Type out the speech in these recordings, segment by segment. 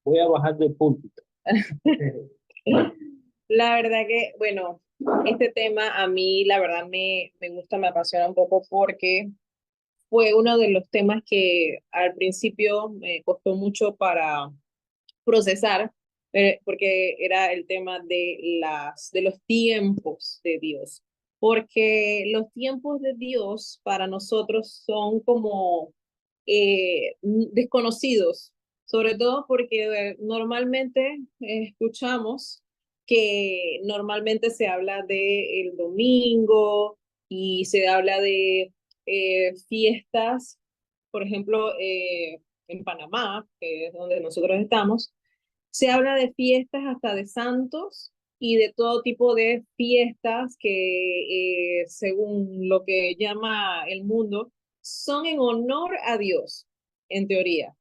Voy a bajar del púlpito. La verdad que, bueno, este tema a mí, la verdad, me gusta, me apasiona un poco porque fue uno de los temas que al principio me costó mucho para procesar, porque era el tema de los tiempos de Dios. Porque los tiempos de Dios para nosotros son como desconocidos, sobre todo porque normalmente escuchamos que normalmente se habla de el domingo y se habla de fiestas, por ejemplo, en Panamá, que es donde nosotros estamos, se habla de fiestas hasta de santos y de todo tipo de fiestas que, según lo que llama el mundo, son en honor a Dios, en teoría.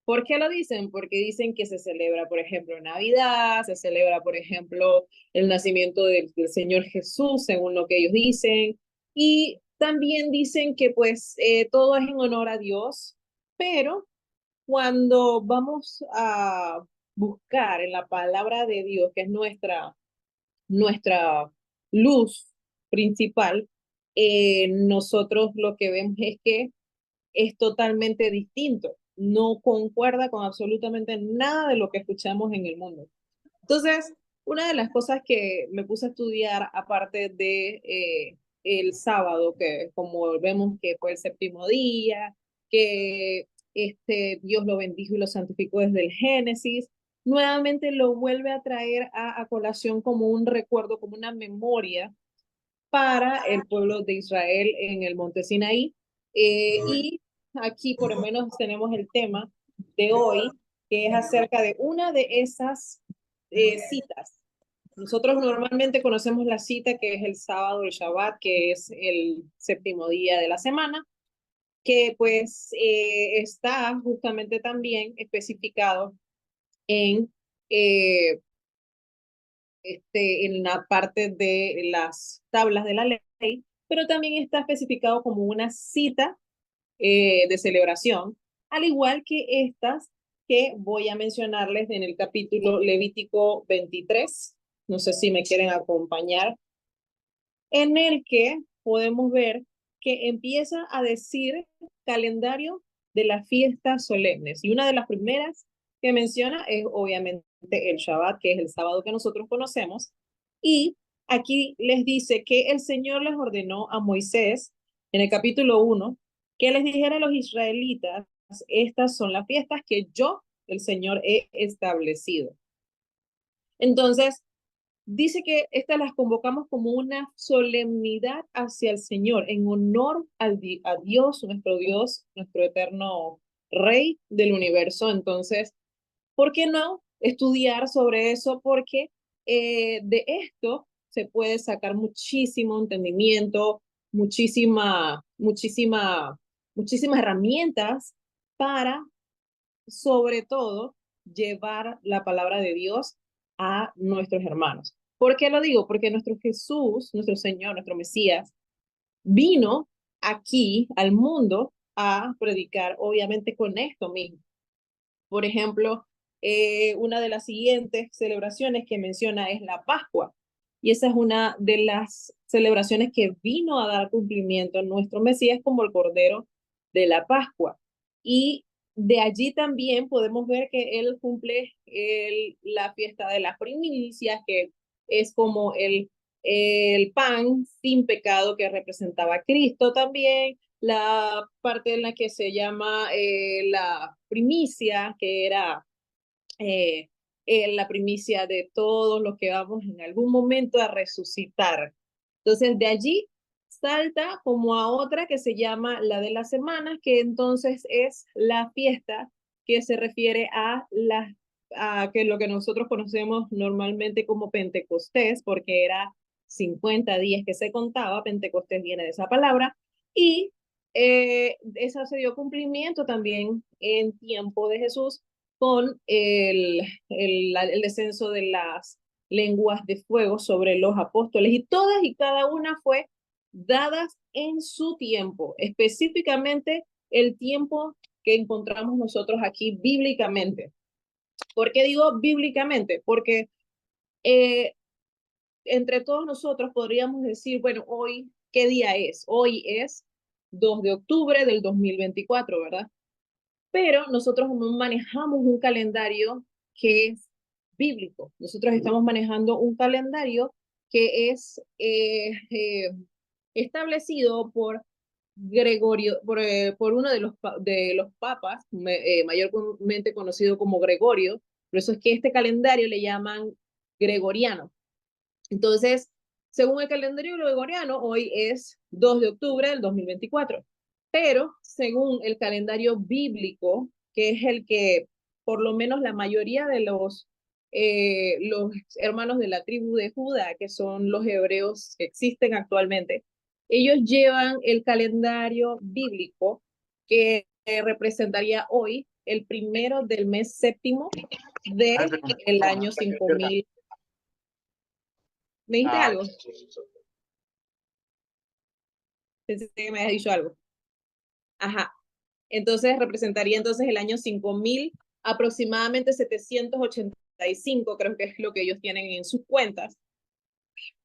¿Por qué lo dicen? Porque dicen que se celebra, por ejemplo, Navidad, se celebra, por ejemplo, el nacimiento del Señor Jesús, según lo que ellos dicen. Y también dicen que pues todo es en honor a Dios, pero cuando vamos a buscar en la palabra de Dios, que es nuestra luz principal, nosotros lo que vemos es que es totalmente distinto, no concuerda con absolutamente nada de lo que escuchamos en el mundo. Entonces, una de las cosas que me puse a estudiar, aparte de el sábado, que como vemos que fue el séptimo día, que Dios lo bendijo y lo santificó desde el Génesis, nuevamente lo vuelve a traer a colación como un recuerdo, como una memoria para el pueblo de Israel en el monte Sinaí. Y aquí por lo menos tenemos el tema de hoy, que es acerca de una de esas citas. Nosotros normalmente conocemos la cita que es el sábado, el Shabbat, que es el séptimo día de la semana, que pues está justamente también especificado en eh, en la parte de las tablas de la ley, pero también está especificado como una cita de celebración, al igual que estas que voy a mencionarles en el capítulo Levítico 23. No sé si me quieren acompañar, en el que podemos ver que empieza a decir calendario de las fiestas solemnes. Y una de las primeras que menciona es obviamente el Shabbat, que es el sábado que nosotros conocemos. Y aquí les dice que el Señor les ordenó a Moisés en el capítulo 1 que les dijera a los israelitas, estas son las fiestas que yo, el Señor, he establecido. Entonces, dice que estas las convocamos como una solemnidad hacia el Señor, en honor a Dios, nuestro eterno Rey del universo. Entonces, ¿por qué no estudiar sobre eso? Porque de esto se puede sacar muchísimo entendimiento, muchísimas herramientas para, sobre todo, llevar la palabra de Dios a nuestros hermanos. ¿Por qué lo digo? Porque nuestro Jesús, nuestro Señor, nuestro Mesías, vino aquí al mundo a predicar, obviamente con esto mismo. Por ejemplo, una de las siguientes celebraciones que menciona es la Pascua. Y esa es una de las celebraciones que vino a dar cumplimiento a nuestro Mesías como el Cordero de la Pascua. Y de allí también podemos ver que él cumple la fiesta de las primicias, que es como el pan sin pecado que representaba a Cristo también, la parte en la que se llama la primicia, que era eh, la primicia de todos los que vamos en algún momento a resucitar. Entonces, de allí salta como a otra que se llama la de las semanas, que entonces es la fiesta que se refiere a que lo que nosotros conocemos normalmente como Pentecostés, porque era 50 días que se contaba, Pentecostés viene de esa palabra, y eso se dio cumplimiento también en tiempo de Jesús con el descenso de las lenguas de fuego sobre los apóstoles, y todas y cada una fue dadas en su tiempo, específicamente el tiempo que encontramos nosotros aquí bíblicamente. ¿Por qué digo bíblicamente? Porque eh, entre todos nosotros podríamos decir, bueno, hoy, ¿qué día es? Hoy es 2 de octubre del 2024, ¿verdad? Pero nosotros no manejamos un calendario que es bíblico. Nosotros estamos manejando un calendario que es establecido por Gregorio, por uno de los papas, mayormente conocido como Gregorio. Por eso es que este calendario le llaman gregoriano. Entonces, según el calendario gregoriano, hoy es 2 de octubre del 2024. Pero según el calendario bíblico, que es el que por lo menos la mayoría de los hermanos de la tribu de Judá, que son los hebreos que existen actualmente, ellos llevan el calendario bíblico que representaría hoy el primero del mes séptimo del año 5000. ¿Me dijiste algo? Pensé que me habías dicho algo. Ajá. Entonces representaría entonces el año 5000, aproximadamente 785, creo que es lo que ellos tienen en sus cuentas.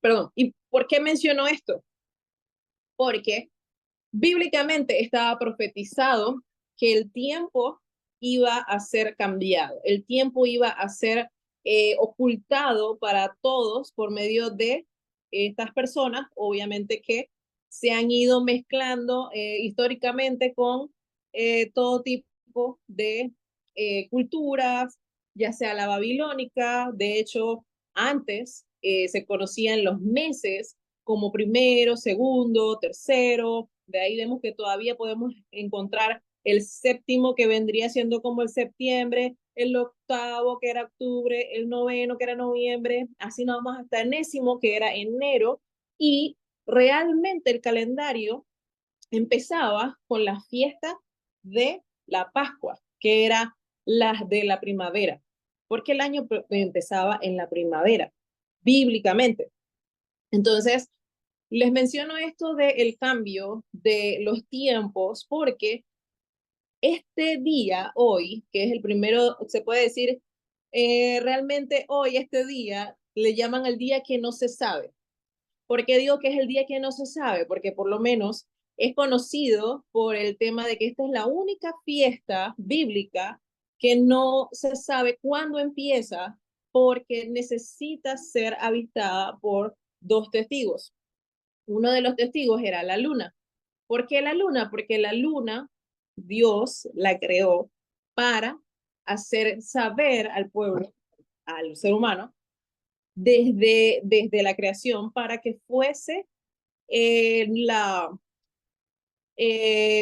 Perdón. ¿Y por qué menciono esto? Porque bíblicamente estaba profetizado que el tiempo iba a ser cambiado, el tiempo iba a ser ocultado para todos por medio de estas personas, obviamente que se han ido mezclando históricamente con todo tipo de culturas, ya sea la babilónica. De hecho, antes se conocían los meses como primero, segundo, tercero. De ahí vemos que todavía podemos encontrar el séptimo, que vendría siendo como el septiembre, el octavo, que era octubre, el noveno, que era noviembre, así nos vamos hasta el enésimo, que era enero. Y realmente el calendario empezaba con la fiesta de la Pascua, que era la de la primavera, porque el año empezaba en la primavera, bíblicamente. Entonces, les menciono esto del cambio de los tiempos porque este día, hoy, que es el primero, se puede decir, realmente hoy, este día, le llaman el día que no se sabe. ¿Por qué digo que es el día que no se sabe? Porque por lo menos es conocido por el tema de que esta es la única fiesta bíblica que no se sabe cuándo empieza porque necesita ser avistada por dos testigos. Uno de los testigos era la luna. ¿Por qué la luna? Porque la luna, Dios la creó para hacer saber al pueblo, al ser humano, desde la creación, para que fuese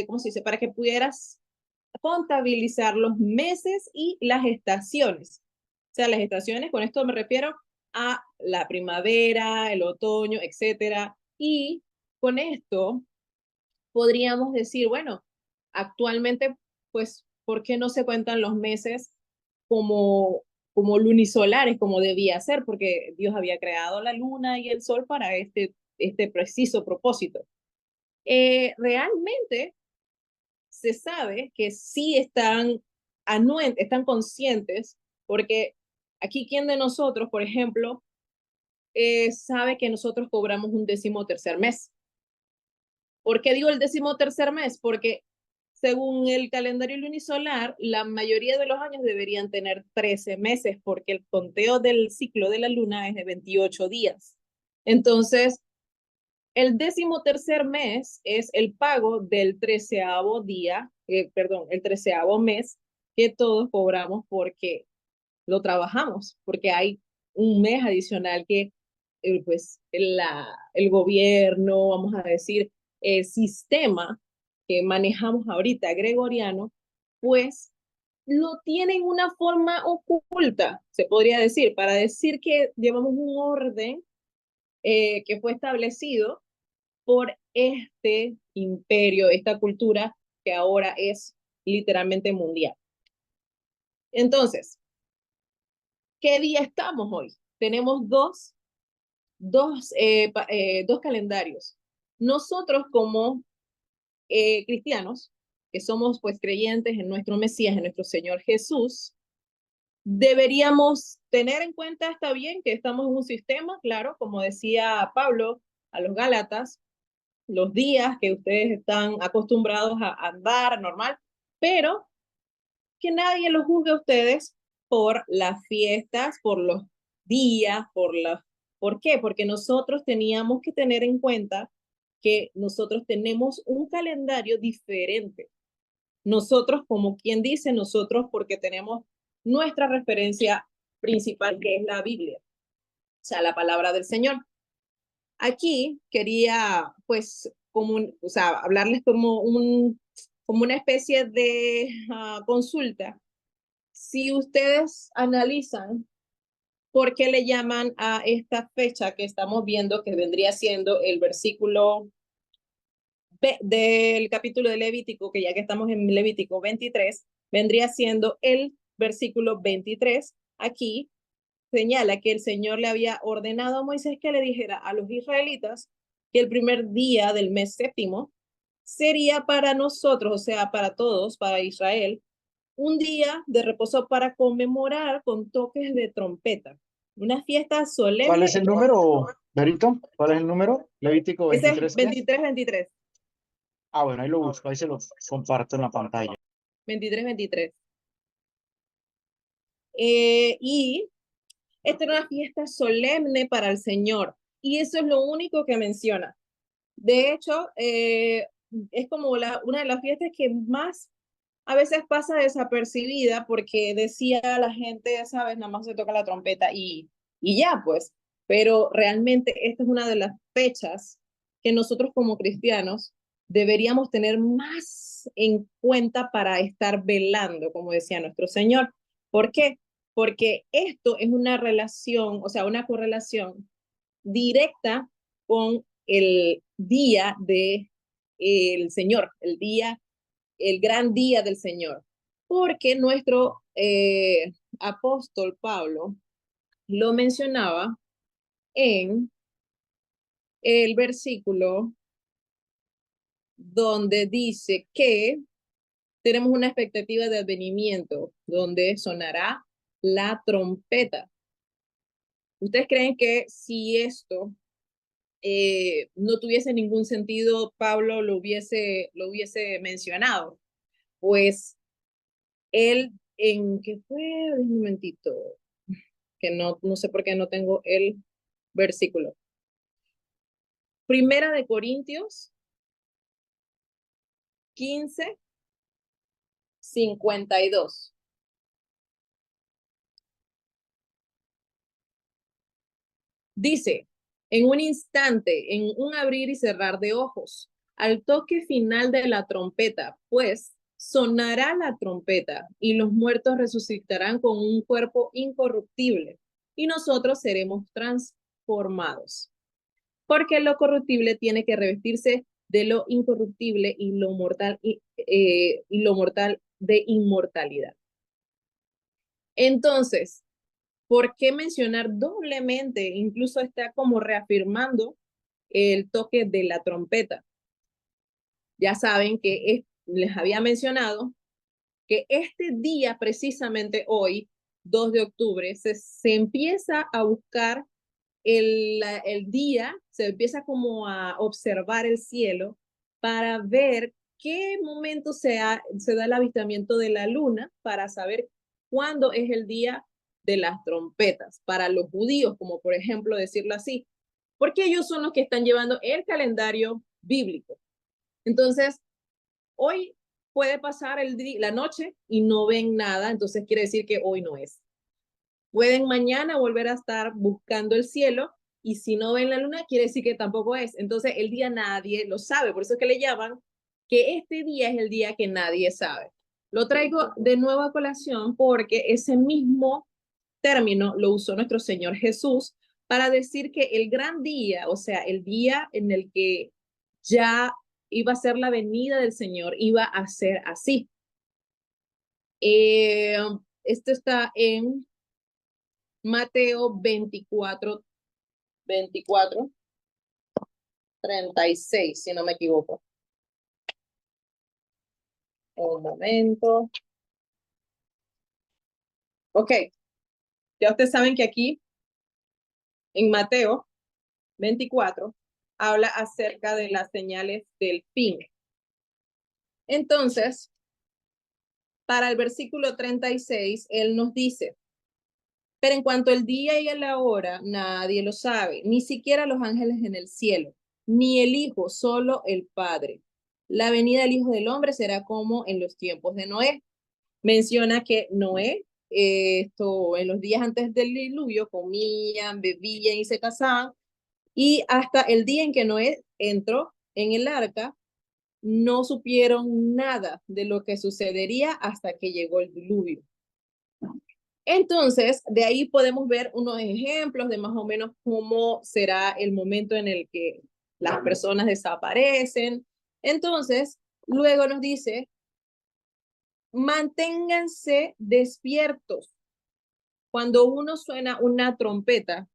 ¿cómo se dice? Para que pudieras contabilizar los meses y las estaciones. O sea, las estaciones, con esto me refiero a la primavera, el otoño, etcétera. Y con esto podríamos decir, bueno, actualmente, pues, ¿por qué no se cuentan los meses como lunisolares, como debía ser? Porque Dios había creado la luna y el sol para este preciso propósito. Realmente se sabe que sí están conscientes, porque aquí, ¿quién de nosotros, por ejemplo, sabe que nosotros cobramos un 13º mes? ¿Por qué digo el 13º mes? Porque según el calendario lunisolar, la mayoría de los años deberían tener 13 meses, porque el conteo del ciclo de la luna es de 28 días. Entonces, el 13º mes es el pago del 13º día, perdón, el 13º mes que todos cobramos porque lo trabajamos, porque hay un mes adicional que pues el gobierno, vamos a decir, el sistema que manejamos ahorita, gregoriano, pues lo tiene en una forma oculta, se podría decir, para decir que llevamos un orden que fue establecido por este imperio, esta cultura que ahora es literalmente mundial. Entonces, ¿qué día estamos hoy? Tenemos dos calendarios. Nosotros como cristianos, que somos pues creyentes en nuestro Mesías, en nuestro Señor Jesús, Deberíamos tener en cuenta, está bien, que estamos en un sistema, claro, como decía Pablo a los Gálatas, los días que ustedes están acostumbrados a andar normal, pero que nadie los juzgue a ustedes por las fiestas, por los días, ¿por qué? Porque nosotros teníamos que tener en cuenta que nosotros tenemos un calendario diferente. Nosotros, como quien dice, nosotros porque tenemos nuestra referencia principal, que es la Biblia, o sea, la palabra del Señor. Aquí quería, pues, o sea, hablarles como una especie de consulta. Si ustedes analizan por qué le llaman a esta fecha que estamos viendo, que vendría siendo el versículo del capítulo de Levítico, que ya que estamos en Levítico 23, vendría siendo el versículo 23. Aquí señala que el Señor le había ordenado a Moisés que le dijera a los israelitas que el primer día del mes séptimo sería para nosotros, o sea, para todos, para Israel, un día de reposo para conmemorar con toques de trompeta. Una fiesta ¿Cuál es solemne. el número, Berito? ¿Cuál es el número? Levítico Ese es 23, ¿qué? 23-23. Ah, bueno, ahí lo busco, ahí se lo comparto en la pantalla. 23-23. Y esta era una fiesta solemne para el Señor. Y eso es lo único que menciona. De hecho, es como una de las fiestas que más a veces pasa desapercibida porque decía la gente, sabes, nada más se toca la trompeta y ya, pues. Pero realmente esta es una de las fechas que nosotros como cristianos deberíamos tener más en cuenta para estar velando, como decía nuestro Señor. ¿Por qué? Porque esto es una relación, o sea, una correlación directa con el día de el Señor, el gran día del Señor, porque nuestro apóstol Pablo lo mencionaba en el versículo donde dice que tenemos una expectativa de advenimiento, donde sonará la trompeta. ¿Ustedes creen que si esto no tuviese ningún sentido, Pablo lo hubiese mencionado? Pues él, ¿en qué fue? Un momentito, que no sé por qué no tengo el versículo. Primera de Corintios 15:52. Dice, en un instante, en un abrir y cerrar de ojos, al toque final de la trompeta, pues sonará la trompeta y los muertos resucitarán con un cuerpo incorruptible y nosotros seremos transformados. Porque lo corruptible tiene que revestirse de lo incorruptible y lo mortal de inmortalidad. Entonces, ¿por qué mencionar doblemente? Incluso está como reafirmando el toque de la trompeta. Ya saben que les había mencionado que este día, precisamente hoy, 2 de octubre, se empieza a buscar el día, se empieza como a observar el cielo para ver qué momento se da el avistamiento de la luna para saber cuándo es el día de las trompetas para los judíos, como por ejemplo decirlo así, porque ellos son los que están llevando el calendario bíblico. Entonces, hoy puede pasar la noche y no ven nada, entonces quiere decir que hoy no es. Pueden mañana volver a estar buscando el cielo y si no ven la luna, quiere decir que tampoco es. Entonces el día nadie lo sabe, por eso es que le llaman que este día es el día que nadie sabe. Lo traigo de nuevo a colación porque ese mismo término lo usó nuestro Señor Jesús para decir que el gran día, o sea, el día en el que ya iba a ser la venida del Señor, iba a ser así. Eh, Esto está en Mateo 24:36, si no me equivoco. Un momento. Ok, ya ustedes saben que aquí en Mateo 24 habla acerca de las señales del fin. Entonces, para el versículo 36, él nos dice, pero en cuanto al día y a la hora, nadie lo sabe, ni siquiera los ángeles en el cielo, ni el Hijo, solo el Padre. La venida del Hijo del Hombre será como en los tiempos de Noé. Menciona que Noé, esto en los días antes del diluvio, comían, bebían y se casaban, y hasta el día en que Noé entró en el arca, no supieron nada de lo que sucedería hasta que llegó el diluvio. Entonces, de ahí podemos ver unos ejemplos de más o menos cómo será el momento en el que las personas desaparecen. Entonces, luego nos dice, manténganse despiertos. Cuando uno suena una trompeta,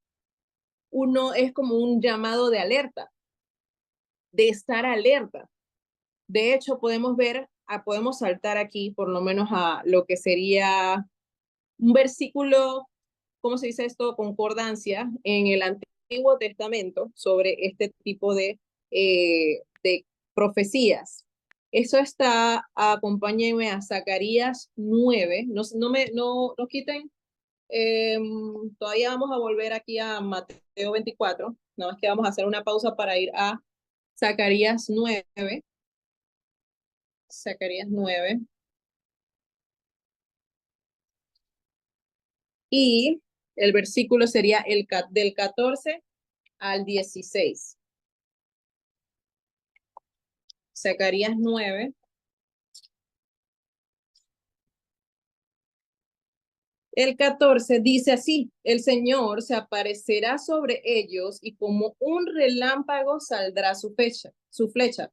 uno es como un llamado de alerta, de estar alerta. De hecho, podemos ver, podemos saltar aquí por lo menos a lo que sería un versículo, ¿cómo se dice esto? Concordancia en el Antiguo Testamento sobre este tipo de profecías. Eso está, acompáñenme a Zacarías 9, no quiten, todavía vamos a volver aquí a Mateo 24, nada más que vamos a hacer una pausa para ir a Zacarías 9, Zacarías 9, y el versículo sería del 14 al 16. Zacarías 9. El 14 dice así, el Señor se aparecerá sobre ellos y como un relámpago saldrá su flecha.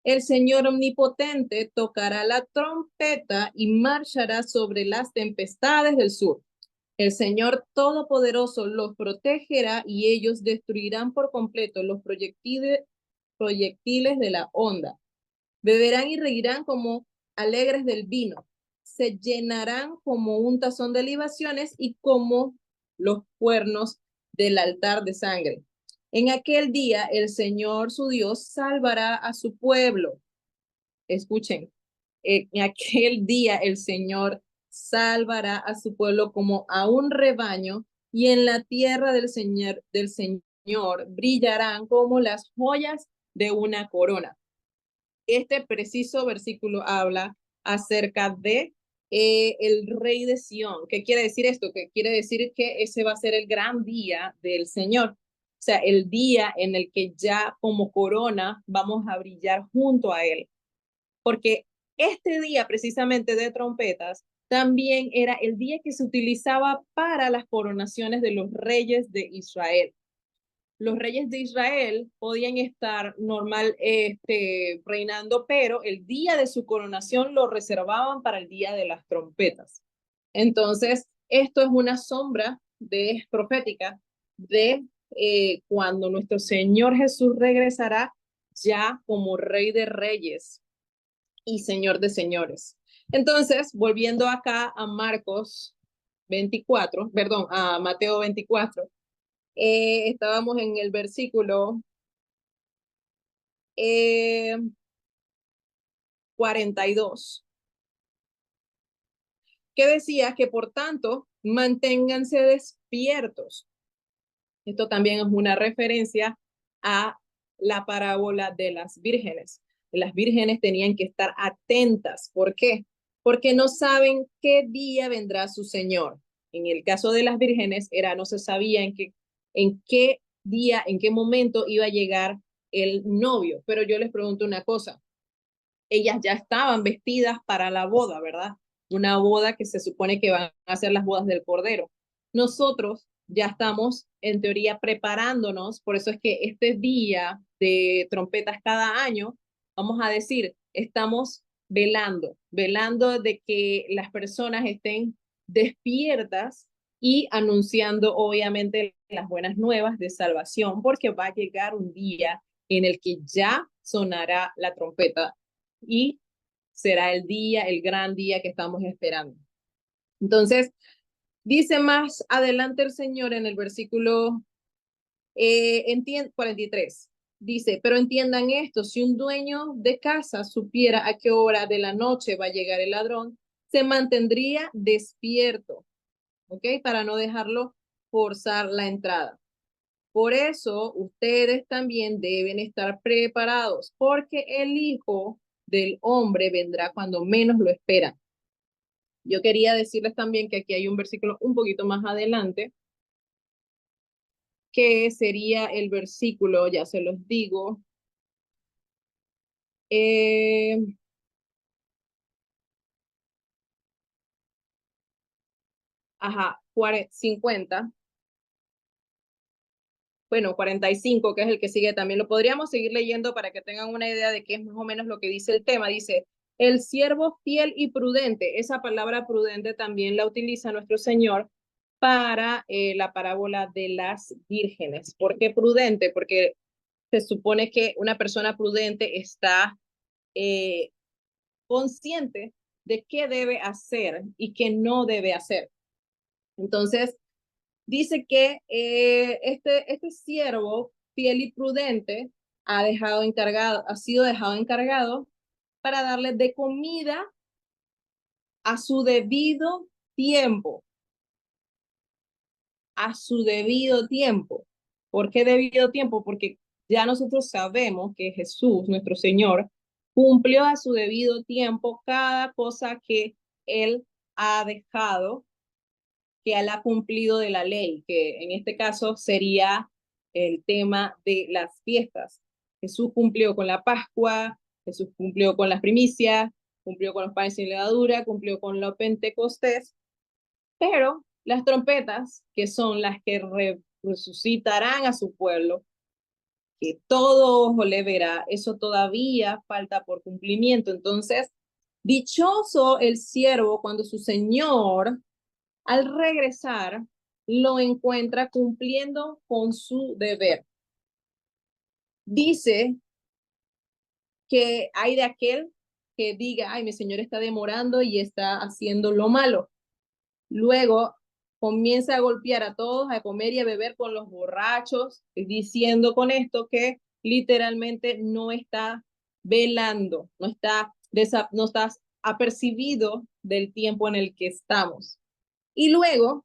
El Señor omnipotente tocará la trompeta y marchará sobre las tempestades del sur. El Señor Todopoderoso los protegerá y ellos destruirán por completo los proyectiles de la onda. Beberán y reirán como alegres del vino. Se llenarán como un tazón de libaciones y como los cuernos del altar de sangre. En aquel día el Señor su Dios salvará a su pueblo. Escuchen, en aquel día el Señor salvará a su pueblo como a un rebaño y en la tierra del Señor brillarán como las joyas de una corona. Este preciso versículo habla acerca de el rey de Sión. ¿Qué quiere decir esto? Que quiere decir que ese va a ser el gran día del Señor. O sea, el día en el que ya como corona vamos a brillar junto a él. Porque este día precisamente de trompetas también era el día que se utilizaba para las coronaciones de los reyes de Israel. Los reyes de Israel podían estar reinando, pero el día de su coronación lo reservaban para el día de las trompetas. Entonces, esto es una sombra profética de cuando nuestro Señor Jesús regresará ya como Rey de Reyes y Señor de Señores. Entonces, volviendo acá a Marcos 24, perdón, a Mateo 24, estábamos en el versículo 42, que decía que por tanto manténganse despiertos. Esto también es una referencia a la parábola de las vírgenes. Las vírgenes tenían que estar atentas. ¿Por qué? Porque no saben qué día vendrá su Señor. En el caso de las vírgenes no se sabía en qué día, en qué momento iba a llegar el novio. Pero yo les pregunto una cosa, ellas ya estaban vestidas para la boda, ¿verdad? Una boda que se supone que van a ser las bodas del Cordero. Nosotros ya estamos, en teoría, preparándonos, por eso es que este día de trompetas cada año, vamos a decir, estamos velando de que las personas estén despiertas y anunciando obviamente las buenas nuevas de salvación, porque va a llegar un día en el que ya sonará la trompeta y será el día, el gran día que estamos esperando. Entonces, Dice más adelante el Señor en el versículo 43. Dice, pero entiendan esto, si un dueño de casa supiera a qué hora de la noche va a llegar el ladrón, se mantendría despierto, ¿ok? Para no dejarlo forzar la entrada. Por eso ustedes también deben estar preparados, porque el Hijo del Hombre vendrá cuando menos lo esperan. Yo quería decirles también que aquí hay un versículo un poquito más adelante, que sería el versículo, ya se los digo, eh, ajá, 50, bueno, 45, que es el que sigue también. Lo podríamos seguir leyendo para que tengan una idea de qué es más o menos lo que dice el tema. Dice, el siervo fiel y prudente, esa palabra prudente también la utiliza nuestro Señor para la parábola de las vírgenes. ¿Por qué prudente? Porque se supone que una persona prudente está eh, consciente de qué debe hacer y qué no debe hacer. Entonces, dice que este siervo fiel y prudente ha sido dejado encargado para darle de comida a su debido tiempo, a su debido tiempo. ¿Por qué debido tiempo? Porque ya nosotros sabemos que Jesús, nuestro Señor, cumplió a su debido tiempo cada cosa que Él ha dejado, que Él ha cumplido de la ley, que en este caso sería el tema de las fiestas. Jesús cumplió con la Pascua, Jesús cumplió con las primicias, cumplió con los panes sin levadura, cumplió con los Pentecostés, pero las trompetas, que son las que resucitarán a su pueblo, que todo ojo le verá, eso todavía falta por cumplimiento. Entonces, dichoso el siervo cuando su Señor, al regresar, lo encuentra cumpliendo con su deber. Dice que hay de aquel que diga, ay, mi Señor está demorando y está haciendo lo malo. Luego comienza a golpear a todos, a comer y a beber con los borrachos, diciendo con esto que literalmente no está velando, no está apercibido del tiempo en el que estamos. Y luego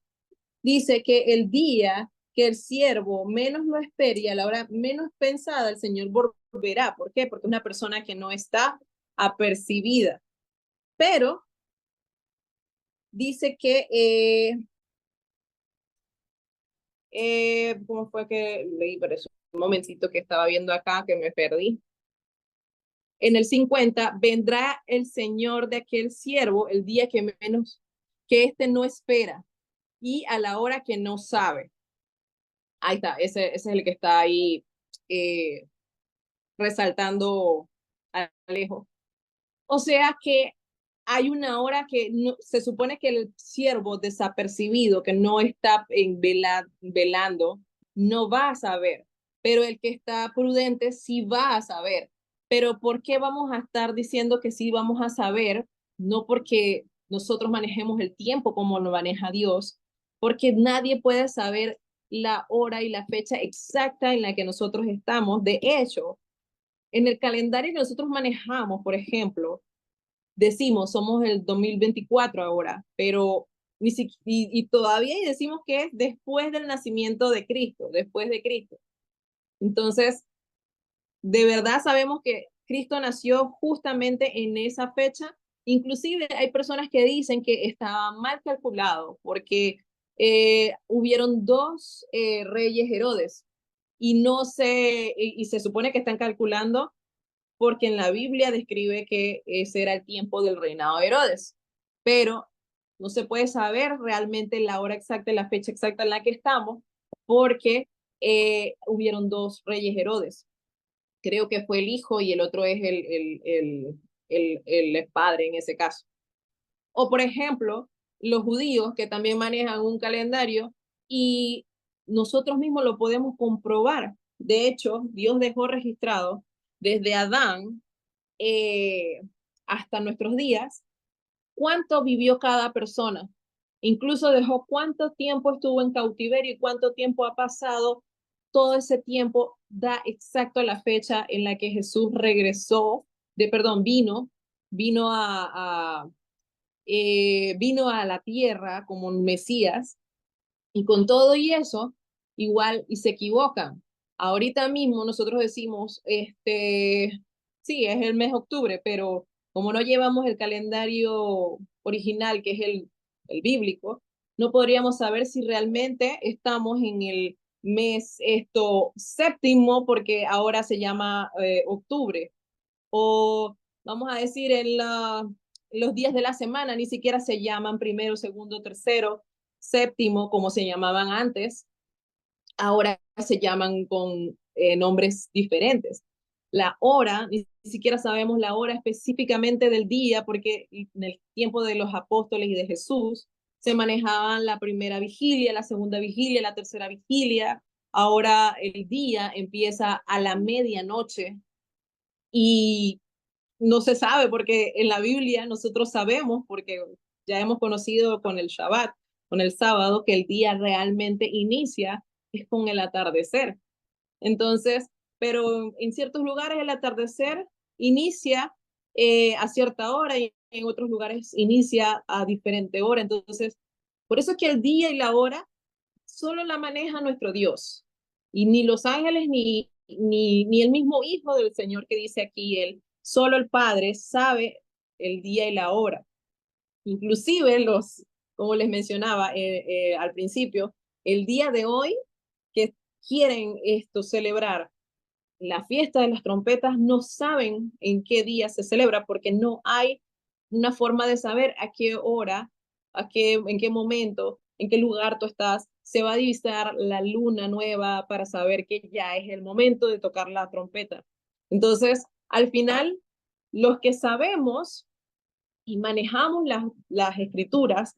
dice que el día que el siervo menos lo espere y a la hora menos pensada, el Señor volverá. ¿Por qué? Porque es una persona que no está apercibida. Pero dice que ¿cómo fue que leí? Pero es un momentito que estaba viendo acá que me perdí. En el 50, vendrá el Señor de aquel siervo el día que menos, que éste no espera y a la hora que no sabe. Ahí está, ese es el que está ahí eh, resaltando Alejo. O sea que hay una hora que no, se supone que el siervo desapercibido, que no está velando, no va a saber, pero el que está prudente sí va a saber. Pero ¿por qué vamos a estar diciendo que sí vamos a saber? No porque nosotros manejemos el tiempo como lo maneja Dios, porque nadie puede saber la hora y la fecha exacta en la que nosotros estamos. De hecho, en el calendario que nosotros manejamos, por ejemplo, decimos somos el 2024 ahora, pero y todavía decimos que es después del nacimiento de Cristo, después de Cristo. Entonces, de verdad sabemos que Cristo nació justamente en esa fecha. Inclusive hay personas que dicen que estaba mal calculado porque hubieron dos reyes Herodes y no se, y se supone que están calculando porque en la Biblia describe que ese era el tiempo del reinado de Herodes, pero no se puede saber realmente la hora exacta y la fecha exacta en la que estamos, porque hubieron dos reyes Herodes. Creo que fue el hijo y el otro es el padre en ese caso. O por ejemplo, los judíos que también manejan un calendario y nosotros mismos lo podemos comprobar. De hecho, Dios dejó registrado desde Adán hasta nuestros días, cuánto vivió cada persona. Incluso dejó cuánto tiempo estuvo en cautiverio y cuánto tiempo ha pasado. Todo ese tiempo da exacto la fecha en la que Jesús regresó, vino vino a la tierra como un Mesías, y con todo y eso, igual y se equivocan. Ahorita mismo nosotros decimos, sí, es el mes de octubre, pero como no llevamos el calendario original, que es el bíblico, no podríamos saber si realmente estamos en el mes séptimo, porque ahora se llama octubre, o vamos a decir los días de la semana ni siquiera se llaman primero, segundo, tercero, séptimo, como se llamaban antes, ahora se llaman con nombres diferentes. La hora, ni siquiera sabemos la hora específicamente del día, porque en el tiempo de los apóstoles y de Jesús se manejaban la primera vigilia, la segunda vigilia, la tercera vigilia. Ahora el día empieza a la medianoche y no se sabe porque en la Biblia nosotros sabemos, porque ya hemos conocido con el Shabbat, con el sábado, que el día realmente inicia es con el atardecer. Entonces, pero en ciertos lugares el atardecer inicia a cierta hora y en otros lugares inicia a diferente hora. Entonces, por eso es que el día y la hora solo la maneja nuestro Dios. Y ni los ángeles ni el mismo Hijo del Señor que dice aquí él, solo el Padre sabe el día y la hora. Inclusive como les mencionaba al principio, el día de hoy que quieren celebrar la fiesta de las trompetas, no saben en qué día se celebra porque no hay una forma de saber a qué hora, en qué momento, en qué lugar tú estás. Se va a divisar la luna nueva para saber que ya es el momento de tocar la trompeta. Entonces, al final, los que sabemos y manejamos las escrituras,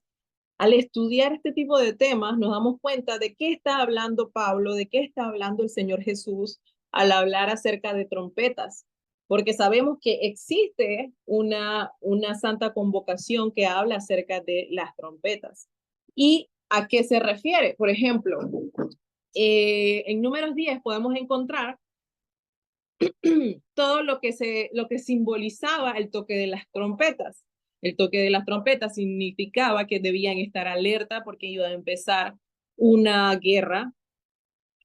al estudiar este tipo de temas, nos damos cuenta de qué está hablando Pablo, de qué está hablando el Señor Jesús al hablar acerca de trompetas, porque sabemos que existe una santa convocación que habla acerca de las trompetas. ¿Y a qué se refiere? Por ejemplo, en Números 10 podemos encontrar todo lo que simbolizaba el toque de las trompetas. El toque de las trompetas significaba que debían estar alerta porque iba a empezar una guerra,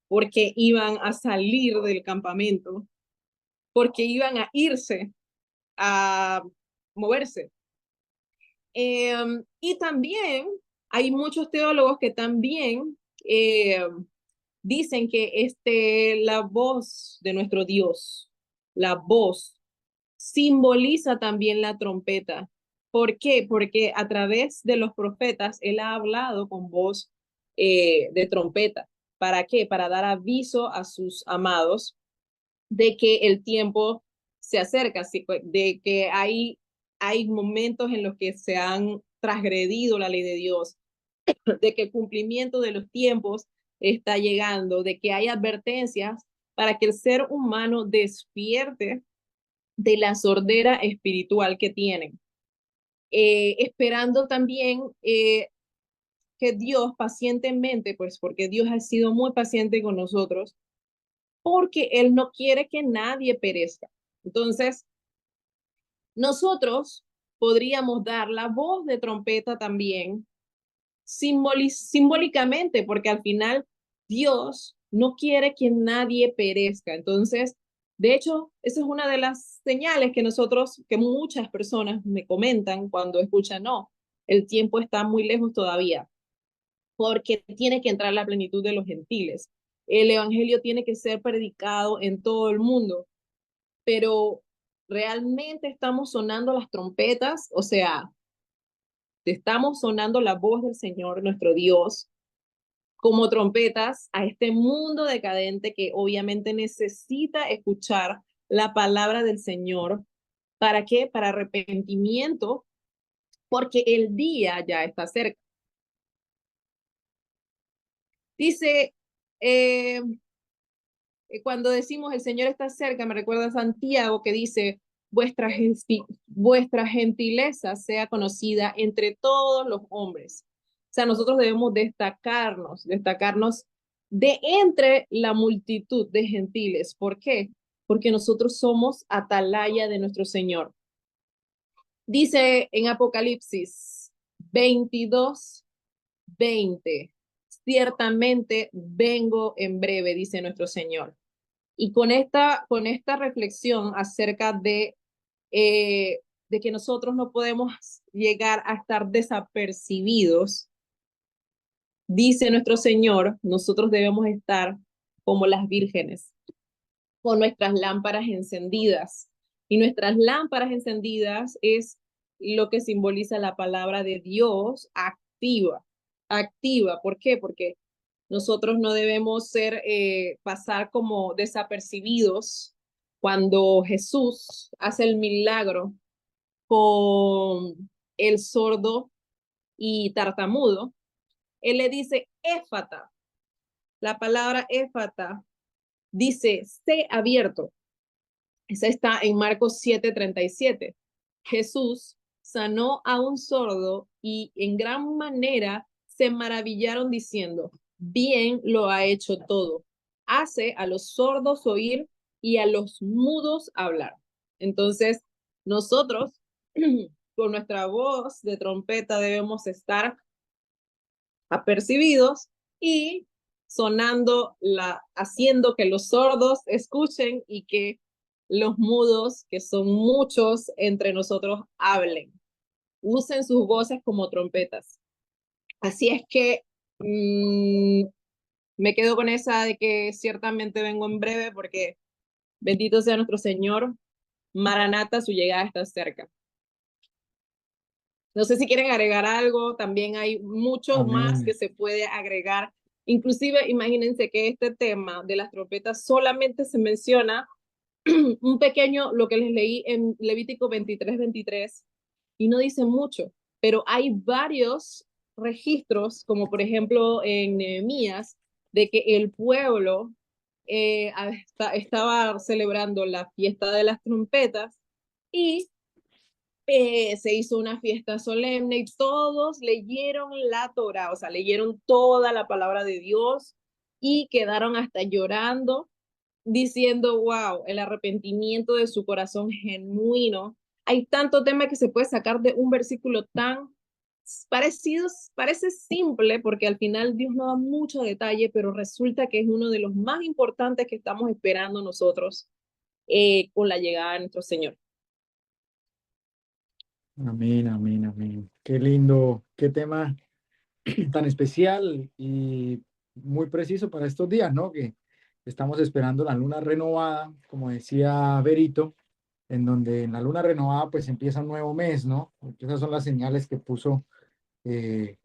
porque iban a salir del campamento, porque iban a irse, a moverse. Y también hay muchos teólogos que también dicen que la voz de nuestro Dios, la voz, simboliza también la trompeta. ¿Por qué? Porque a través de los profetas él ha hablado con voz de trompeta. ¿Para qué? Para dar aviso a sus amados de que el tiempo se acerca, de que hay momentos en los que se han transgredido la ley de Dios, de que el cumplimiento de los tiempos está llegando, de que hay advertencias para que el ser humano despierte de la sordera espiritual que tienen, esperando también que Dios pacientemente, pues porque Dios ha sido muy paciente con nosotros, porque Él no quiere que nadie perezca. Entonces, nosotros podríamos dar la voz de trompeta también simbólicamente, porque al final Dios no quiere que nadie perezca. Entonces, de hecho, esa es una de las señales que muchas personas me comentan cuando escuchan, no, el tiempo está muy lejos todavía, porque tiene que entrar la plenitud de los gentiles. El evangelio tiene que ser predicado en todo el mundo, pero realmente estamos sonando las trompetas, o sea, estamos sonando la voz del Señor, nuestro Dios, como trompetas a este mundo decadente que obviamente necesita escuchar la palabra del Señor. ¿Para qué? Para arrepentimiento, porque el día ya está cerca. Dice, cuando decimos el Señor está cerca, me recuerda a Santiago que dice, vuestra gentileza sea conocida entre todos los hombres. sea, nosotros debemos destacarnos de entre la multitud de gentiles. ¿Por qué? Porque nosotros somos atalaya de nuestro Señor. Dice en Apocalipsis 22:20, ciertamente vengo en breve, dice nuestro Señor. Y con esta reflexión acerca de que nosotros no podemos llegar a estar desapercibidos, dice nuestro Señor, nosotros debemos estar como las vírgenes, con nuestras lámparas encendidas. Y nuestras lámparas encendidas es lo que simboliza la palabra de Dios activa, activa. ¿Por qué? Porque nosotros no debemos pasar como desapercibidos cuando Jesús hace el milagro con el sordo y tartamudo. Él le dice, éfata. La palabra éfata dice, sé abierto. Esa está en Marcos 7:37. Jesús sanó a un sordo y en gran manera se maravillaron diciendo, bien lo ha hecho todo. Hace a los sordos oír y a los mudos hablar. Entonces, nosotros con nuestra voz de trompeta debemos estar apercibidos y haciendo que los sordos escuchen y que los mudos, que son muchos entre nosotros, hablen. Usen sus voces como trompetas. Así es que me quedo con esa de que ciertamente vengo en breve porque bendito sea nuestro Señor. Maranata, su llegada está cerca. No sé si quieren agregar algo, también hay mucho más que Amén. se puede agregar. Inclusive, imagínense que este tema de las trompetas solamente se menciona un pequeño, lo que les leí en Levítico 23:23, y no dice mucho, pero hay varios registros, como por ejemplo en Nehemías, de que el pueblo estaba celebrando la fiesta de las trompetas y se hizo una fiesta solemne y todos leyeron la Torá, o sea, leyeron toda la palabra de Dios y quedaron hasta llorando, diciendo, wow, el arrepentimiento de su corazón genuino. Hay tanto tema que se puede sacar de un versículo tan parecido, parece simple, porque al final Dios no da mucho detalle, pero resulta que es uno de los más importantes que estamos esperando nosotros con la llegada de nuestro Señor. Amén, amén, amén. Qué lindo, qué tema tan especial y muy preciso para estos días, ¿no? Que estamos esperando la luna renovada, como decía Berito, en donde en la luna renovada pues empieza un nuevo mes, ¿no? Porque esas son las señales que puso eh,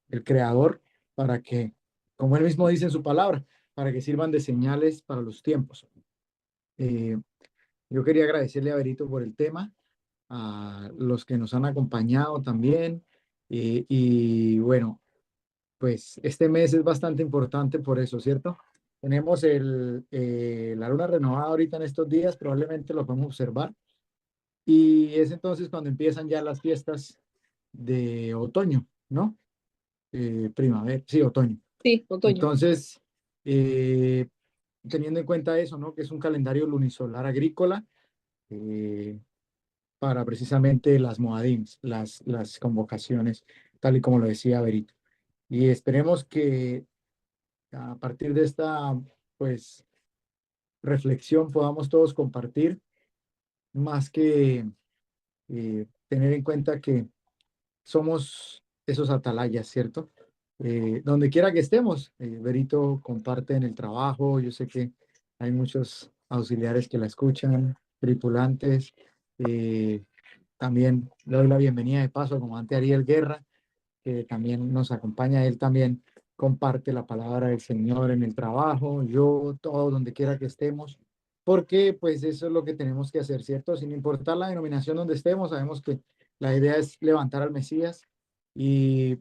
el Creador para que, como él mismo dice en su palabra, para que sirvan de señales para los tiempos. Eh, yo quería agradecerle a Berito por el tema, a los que nos han acompañado también. Y bueno, pues este mes es bastante importante por eso, ¿cierto? Tenemos la luna renovada ahorita en estos días, probablemente lo podemos observar. Y es entonces cuando empiezan ya las fiestas de otoño, ¿no? Primavera, sí, otoño. Sí, otoño. Entonces, eh, teniendo en cuenta eso, ¿no? Que es un calendario lunisolar agrícola, eh, para precisamente las Moadims, las convocaciones, tal y como lo decía Berito. Y esperemos que a partir de esta, pues, reflexión podamos todos compartir, más que tener en cuenta que somos esos atalayas, ¿cierto? Donde quiera que estemos, Berito comparte en el trabajo, yo sé que hay muchos auxiliares que la escuchan, tripulantes, eh, también le doy la bienvenida de paso al comandante Ariel Guerra, que también nos acompaña. Él también comparte la palabra del Señor en el trabajo, yo, todo, donde quiera que estemos, porque pues eso es lo que tenemos que hacer, ¿cierto? Sin importar la denominación donde estemos, sabemos que la idea es levantar al Mesías y,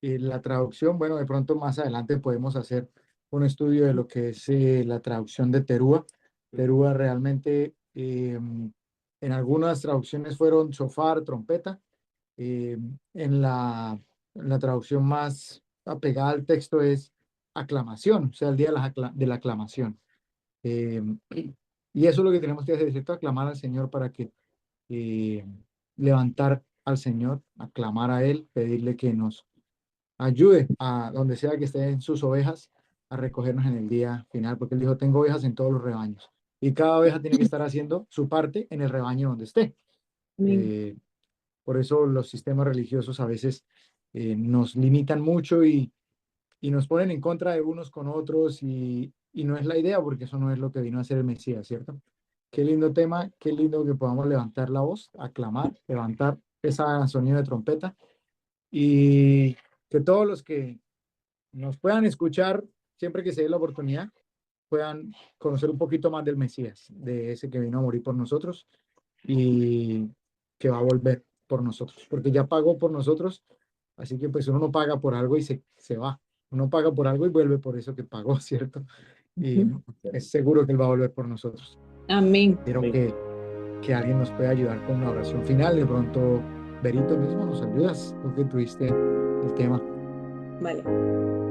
la traducción, bueno, de pronto más adelante podemos hacer un estudio de lo que es la traducción de Terúa. Terúa realmente, en algunas traducciones fueron shofar, trompeta, en la la traducción más apegada al texto es aclamación, o sea, el día de la aclamación. Eh, y eso es lo que tenemos que hacer, ¿cierto? Aclamar al Señor para que eh, levantar al Señor, aclamar a Él, pedirle que nos ayude a donde sea que estén sus ovejas a recogernos en el día final, porque Él dijo, tengo ovejas en todos los rebaños. Y cada oveja tiene que estar haciendo su parte en el rebaño donde esté. Amén. Eh, por eso los sistemas religiosos a veces nos limitan mucho y nos ponen en contra de unos con otros y no es la idea porque eso no es lo que vino a hacer el Mesías, ¿cierto? Qué lindo tema, qué lindo que podamos levantar la voz, aclamar, levantar ese sonido de trompeta y que todos los que nos puedan escuchar siempre que se dé la oportunidad puedan conocer un poquito más del Mesías, de ese que vino a morir por nosotros y que va a volver por nosotros, porque ya pagó por nosotros, así que pues uno no paga por algo y se va, uno paga por algo y vuelve por eso que pagó, ¿cierto? Y Ujú. es seguro que Él va a volver por nosotros. Amén. Quiero que alguien nos pueda ayudar con una oración final, de pronto, Berito mismo, ¿nos ayudas? Tú que tuviste el tema. Vale.